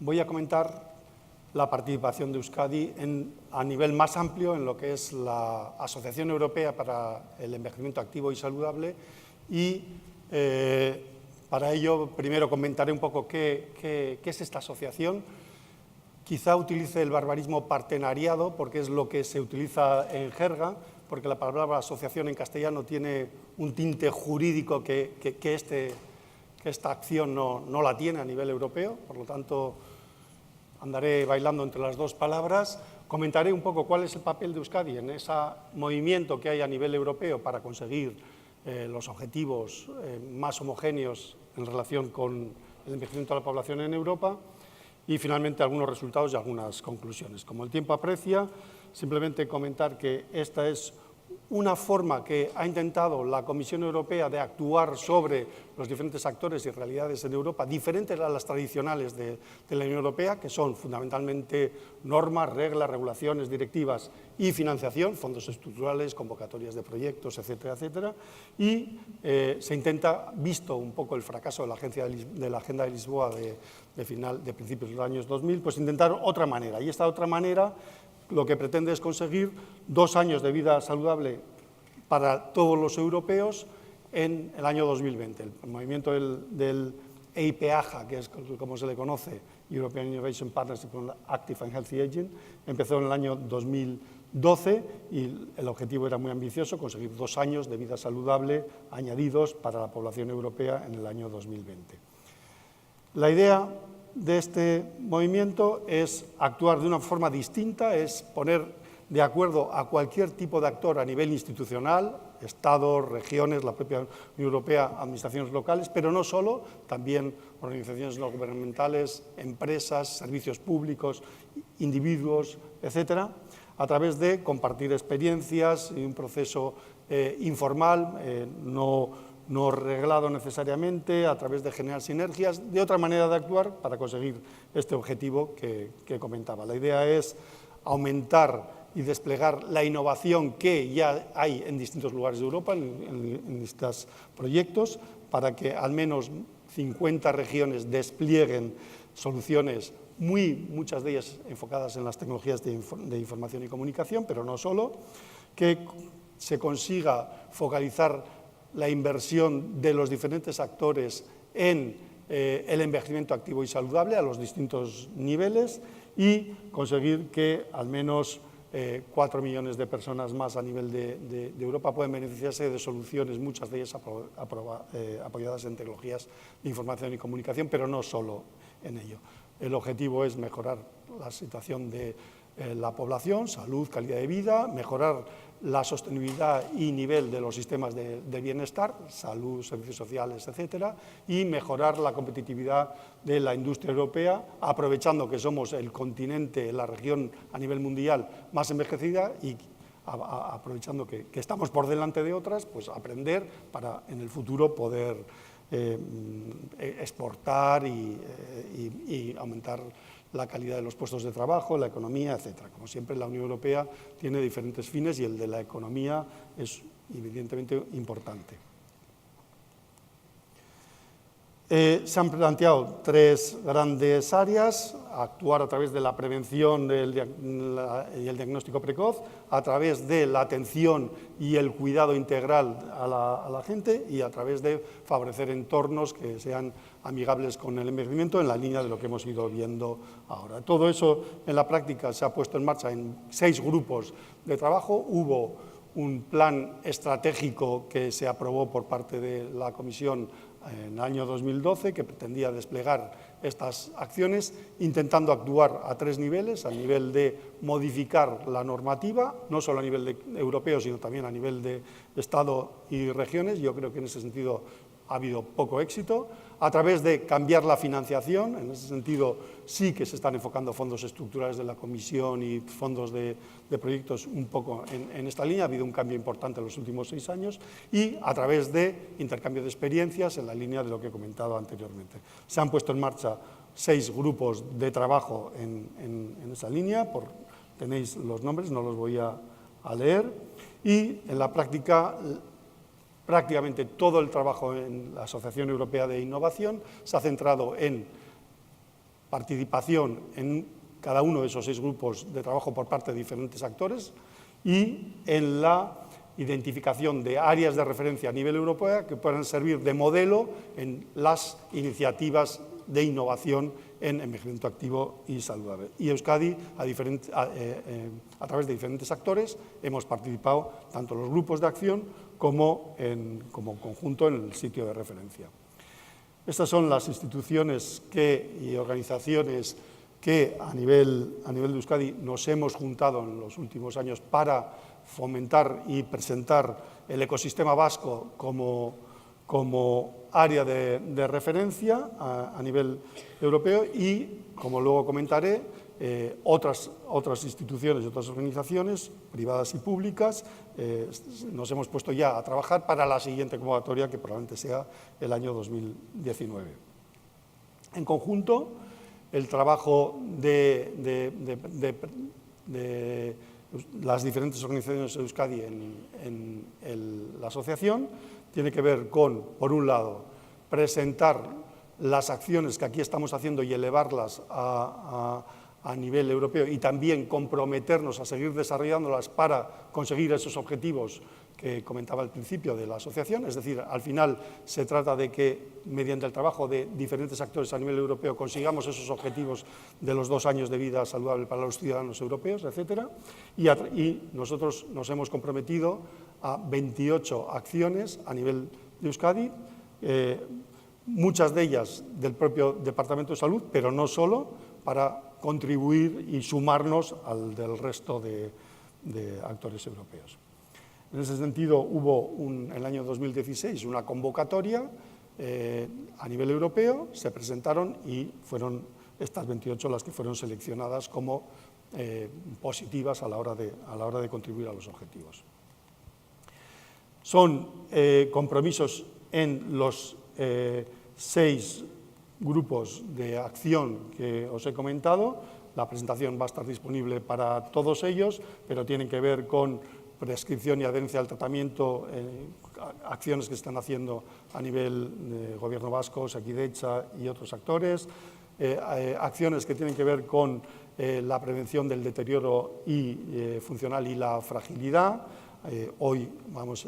voy a comentar la participación de Euskadi a nivel más amplio en lo que es la Asociación Europea para el Envejecimiento Activo y Saludable y para ello primero comentaré un poco qué es esta asociación. Quizá utilice el barbarismo partenariado porque es lo que se utiliza en jerga, porque la palabra asociación en castellano tiene un tinte jurídico que esta acción no la tiene a nivel europeo, por lo tanto andaré bailando entre las dos palabras. Comentaré un poco cuál es el papel de Euskadi en ese movimiento que hay a nivel europeo para conseguir los objetivos más homogéneos en relación con el envejecimiento de la población en Europa y finalmente algunos resultados y algunas conclusiones. Como el tiempo aprecia, simplemente comentar que esta es una forma que ha intentado la Comisión Europea de actuar sobre los diferentes actores y realidades en Europa, diferentes a las tradicionales de la Unión Europea, que son fundamentalmente normas, reglas, regulaciones, directivas y financiación, fondos estructurales, convocatorias de proyectos, etcétera, etcétera. Y se intenta, visto un poco el fracaso de la Agenda de Lisboa de principios de los años 2000, pues intentar otra manera. Y esta otra manera lo que pretende es conseguir 2 años de vida saludable para todos los europeos en el año 2020. El movimiento del EIPAJA, que es como se le conoce, European Innovation Partnership on Active and Healthy Aging, empezó en el año 2012 y el objetivo era muy ambicioso, conseguir 2 años de vida saludable añadidos para la población europea en el año 2020. La idea de este movimiento es actuar de una forma distinta, es poner de acuerdo a cualquier tipo de actor a nivel institucional, estados, regiones, la propia Unión Europea, administraciones locales, pero no solo, también organizaciones no gubernamentales, empresas, servicios públicos, individuos, etcétera, a través de compartir experiencias y un proceso informal, no reglado necesariamente, a través de generar sinergias, de otra manera de actuar para conseguir este objetivo que comentaba. La idea es aumentar y desplegar la innovación que ya hay en distintos lugares de Europa, en estos proyectos, para que al menos 50 regiones desplieguen soluciones muchas de ellas enfocadas en las tecnologías de información y comunicación, pero no solo, que se consiga focalizar la inversión de los diferentes actores en el envejecimiento activo y saludable a los distintos niveles y conseguir que al menos 4 millones de personas más a nivel de Europa pueden beneficiarse de soluciones, muchas de ellas apoyadas en tecnologías de información y comunicación, pero no solo en ello. El objetivo es mejorar la situación de la población, salud, calidad de vida, mejorar la sostenibilidad y nivel de los sistemas de bienestar, salud, servicios sociales, etcétera, y mejorar la competitividad de la industria europea, aprovechando que somos el continente, la región a nivel mundial más envejecida y aprovechando que estamos por delante de otras, pues aprender para en el futuro poder exportar y aumentar la calidad de los puestos de trabajo, la economía, etcétera. Como siempre, la Unión Europea tiene diferentes fines y el de la economía es evidentemente importante. Se han planteado 3 grandes áreas: actuar a través de la prevención y el diagnóstico precoz, a través de la atención y el cuidado integral a la gente y a través de favorecer entornos que sean amigables con el envejecimiento en la línea de lo que hemos ido viendo ahora. Todo eso en la práctica se ha puesto en marcha en 6 grupos de trabajo. Hubo un plan estratégico que se aprobó por parte de la Comisión en el año 2012 que pretendía desplegar estas acciones, intentando actuar a 3 niveles, a nivel de modificar la normativa, no solo a nivel europeo, sino también a nivel de Estado y regiones. Yo creo que en ese sentido ha habido poco éxito. A través de cambiar la financiación, en ese sentido sí que se están enfocando fondos estructurales de la Comisión y fondos de proyectos un poco en esta línea. Ha habido un cambio importante en los últimos 6 años y a través de intercambio de experiencias en la línea de lo que he comentado anteriormente. Se han puesto en marcha 6 grupos de trabajo en esa línea, tenéis los nombres, no los voy a leer, y en la práctica prácticamente todo el trabajo en la Asociación Europea de Innovación se ha centrado en participación en cada uno de esos 6 grupos de trabajo por parte de diferentes actores y en la identificación de áreas de referencia a nivel europeo que puedan servir de modelo en las iniciativas de innovación en envejecimiento activo y saludable. Y Euskadi, a través de diferentes actores, hemos participado tanto en los grupos de acción como conjunto en el sitio de referencia. Estas son las instituciones y organizaciones que a nivel de Euskadi nos hemos juntado en los últimos años para fomentar y presentar el ecosistema vasco como área de referencia a nivel europeo y, como luego comentaré, otras instituciones y otras organizaciones, privadas y públicas, nos hemos puesto ya a trabajar para la siguiente convocatoria, que probablemente sea el año 2019. En conjunto, el trabajo de las diferentes organizaciones de Euskadi en la asociación tiene que ver con, por un lado, presentar las acciones que aquí estamos haciendo y elevarlas a nivel europeo y también comprometernos a seguir desarrollándolas para conseguir esos objetivos que comentaba al principio de la asociación. Es decir, al final se trata de que, mediante el trabajo de diferentes actores a nivel europeo, consigamos esos objetivos de los 2 años de vida saludable para los ciudadanos europeos, etcétera. Y nosotros nos hemos comprometido a 28 acciones a nivel de Euskadi, muchas de ellas del propio Departamento de Salud, pero no solo, para contribuir y sumarnos al del resto de actores europeos. En ese sentido, hubo en el año 2016 una convocatoria a nivel europeo, se presentaron y fueron estas 28 las que fueron seleccionadas como positivas a la hora de contribuir a los objetivos. Son compromisos en los 6 grupos de acción que os he comentado. La presentación va a estar disponible para todos ellos, pero tienen que ver con prescripción y adherencia al tratamiento, acciones que se están haciendo a nivel de Gobierno vasco, Osakidetza y otros actores, acciones que tienen que ver con la prevención del deterioro funcional y la fragilidad. Hoy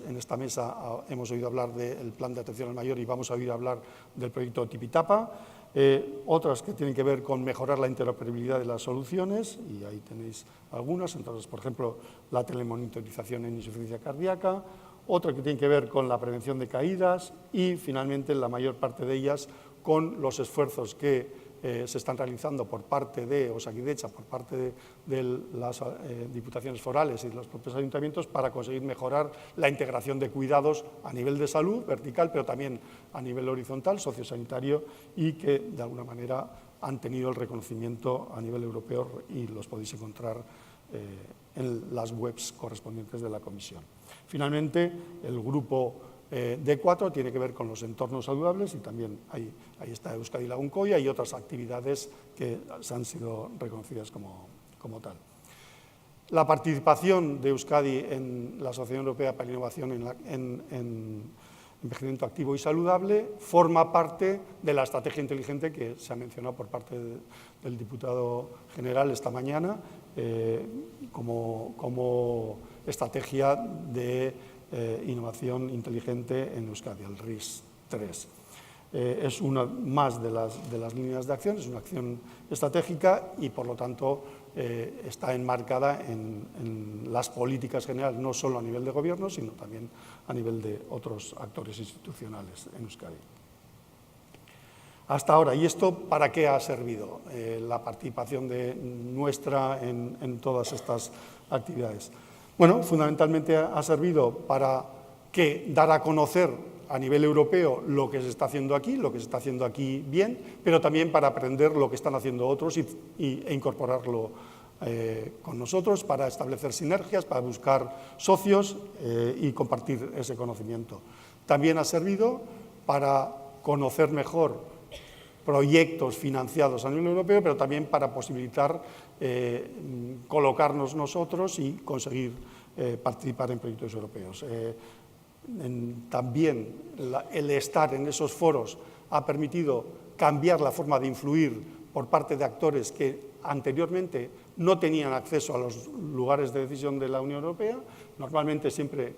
en esta mesa hemos oído hablar del plan de atención al mayor y vamos a oír hablar del proyecto Tipitapa. Otras que tienen que ver con mejorar la interoperabilidad de las soluciones, y ahí tenéis algunas, entonces, por ejemplo, la telemonitorización en insuficiencia cardíaca. Otra que tiene que ver con la prevención de caídas y, finalmente, la mayor parte de ellas con los esfuerzos que se están realizando por parte de Osakidetza, por parte de las diputaciones forales y de los propios ayuntamientos para conseguir mejorar la integración de cuidados a nivel de salud vertical, pero también a nivel horizontal, sociosanitario, y que de alguna manera han tenido el reconocimiento a nivel europeo y los podéis encontrar en las webs correspondientes de la Comisión. Finalmente, el grupo D4 tiene que ver con los entornos saludables y también ahí está Euskadi Lagunkoia y otras actividades que han sido reconocidas como tal. La participación de Euskadi en la Asociación Europea para la Innovación en Envejecimiento Activo y Saludable forma parte de la estrategia inteligente que se ha mencionado por parte del diputado general esta mañana como estrategia de innovación inteligente en Euskadi, el RIS3. Es una más de las líneas de acción, es una acción estratégica y, por lo tanto, está enmarcada en las políticas generales, no solo a nivel de gobierno, sino también a nivel de otros actores institucionales en Euskadi. Hasta ahora, ¿y esto para qué ha servido la participación nuestra en todas estas actividades? Bueno, fundamentalmente ha servido para dar a conocer a nivel europeo lo que se está haciendo aquí, lo que se está haciendo aquí bien, pero también para aprender lo que están haciendo otros e incorporarlo con nosotros, para establecer sinergias, para buscar socios y compartir ese conocimiento. También ha servido para conocer mejor proyectos financiados a nivel europeo, pero también para posibilitar colocarnos nosotros y conseguir participar en proyectos europeos. También el estar en esos foros ha permitido cambiar la forma de influir por parte de actores que anteriormente no tenían acceso a los lugares de decisión de la Unión Europea. Normalmente siempre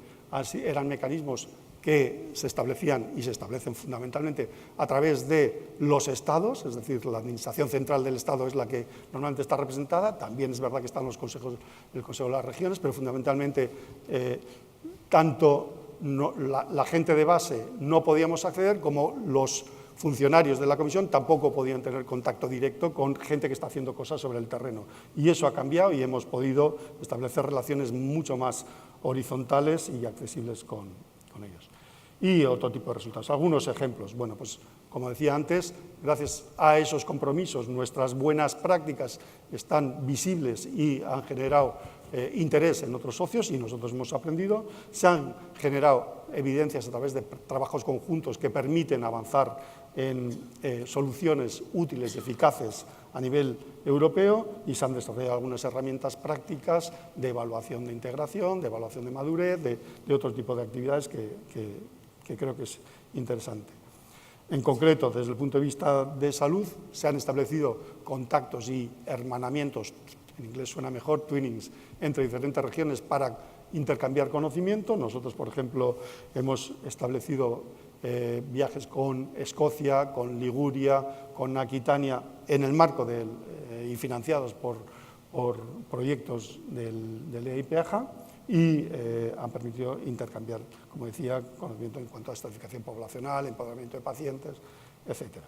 eran mecanismos que se establecían y se establecen fundamentalmente a través de los estados, es decir, la administración central del estado es la que normalmente está representada. También es verdad que están los consejos, el Consejo de las Regiones, pero fundamentalmente tanto la gente de base no podíamos acceder como los funcionarios de la Comisión tampoco podían tener contacto directo con gente que está haciendo cosas sobre el terreno. Y eso ha cambiado y hemos podido establecer relaciones mucho más horizontales y accesibles con ellos. Y otro tipo de resultados. Algunos ejemplos. Bueno, pues como decía antes, gracias a esos compromisos, nuestras buenas prácticas están visibles y han generado interés en otros socios y nosotros hemos aprendido. Se han generado evidencias a través de trabajos conjuntos que permiten avanzar en soluciones útiles y eficaces a nivel europeo y se han desarrollado algunas herramientas prácticas de evaluación de integración, de evaluación de madurez, de otro tipo de actividades que creo que es interesante. En concreto, desde el punto de vista de salud, se han establecido contactos y hermanamientos, en inglés suena mejor, twinnings, entre diferentes regiones para intercambiar conocimiento. Nosotros, por ejemplo, hemos establecido viajes con Escocia, con Liguria, con Aquitania, en el marco y financiados por proyectos del EIPEAJA y han permitido intercambiar, como decía, conocimiento en cuanto a estratificación poblacional, empoderamiento de pacientes, etcétera.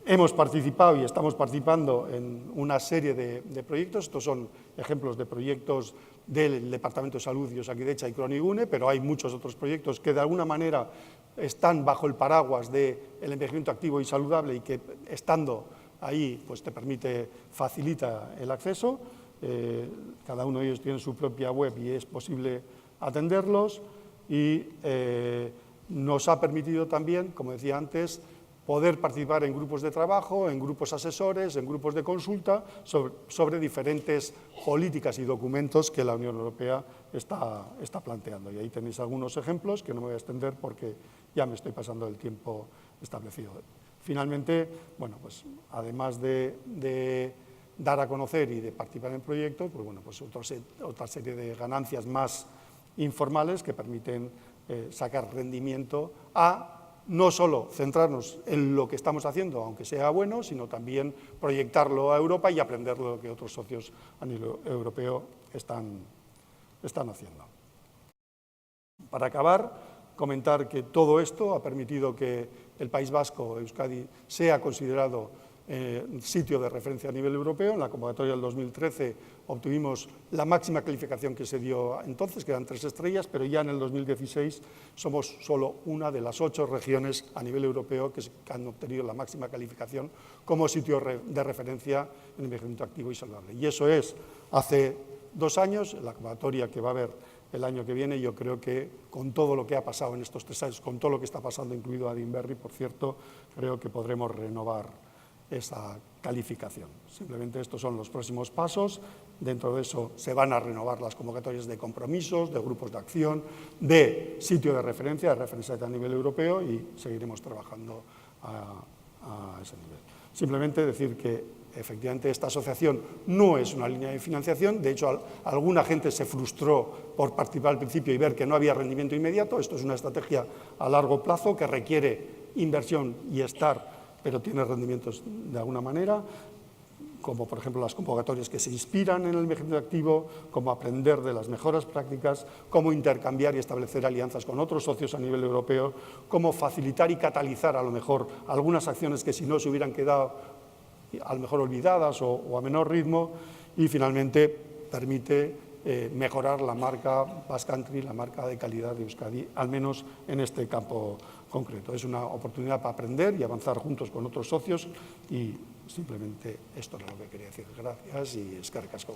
Hemos participado y estamos participando en una serie de proyectos. Estos son ejemplos de proyectos del Departamento de Salud de Osakidetza y Cronigune, pero hay muchos otros proyectos que de alguna manera están bajo el paraguas del envejecimiento activo y saludable y que estando ahí pues facilita el acceso. Cada uno de ellos tiene su propia web y es posible atenderlos y nos ha permitido también, como decía antes, poder participar en grupos de trabajo, en grupos asesores, en grupos de consulta sobre diferentes políticas y documentos que la Unión Europea está planteando. Y ahí tenéis algunos ejemplos que no me voy a extender porque ya me estoy pasando el tiempo establecido. Finalmente, bueno, pues además de dar a conocer y de participar en proyectos, pues bueno, pues otra serie de ganancias más informales que permiten sacar rendimiento a no solo centrarnos en lo que estamos haciendo, aunque sea bueno, sino también proyectarlo a Europa y aprender lo que otros socios a nivel europeo están haciendo. Para acabar, comentar que todo esto ha permitido que el País Vasco, Euskadi, sea considerado sitio de referencia a nivel europeo. En la convocatoria del 2013 obtuvimos la máxima calificación que se dio entonces, que eran 3 estrellas, pero ya en el 2016 somos solo una de las 8 regiones a nivel europeo que han obtenido la máxima calificación como sitio de referencia en envejecimiento activo y saludable. Y eso es hace 2 años, en la convocatoria que va a haber el año que viene. Yo creo que con todo lo que ha pasado en estos 3 años, con todo lo que está pasando, incluido Adinberri, por cierto, creo que podremos renovar esa calificación. Simplemente estos son los próximos pasos. Dentro de eso se van a renovar las convocatorias de compromisos, de grupos de acción, de sitio de referencia a nivel europeo y seguiremos trabajando a ese nivel. Simplemente decir que efectivamente esta asociación no es una línea de financiación. De hecho, alguna gente se frustró por participar al principio y ver que no había rendimiento inmediato. Esto es una estrategia a largo plazo que requiere inversión y pero tiene rendimientos de alguna manera, como por ejemplo las convocatorias que se inspiran en el envejecimiento activo, como aprender de las mejores prácticas, cómo intercambiar y establecer alianzas con otros socios a nivel europeo, cómo facilitar y catalizar a lo mejor algunas acciones que si no se hubieran quedado a lo mejor olvidadas o a menor ritmo, y finalmente permite mejorar la marca Basque Country, la marca de calidad de Euskadi, al menos en este campo concreto. Es una oportunidad para aprender y avanzar juntos con otros socios y simplemente esto es lo que quería decir. Gracias y eskerrik asko.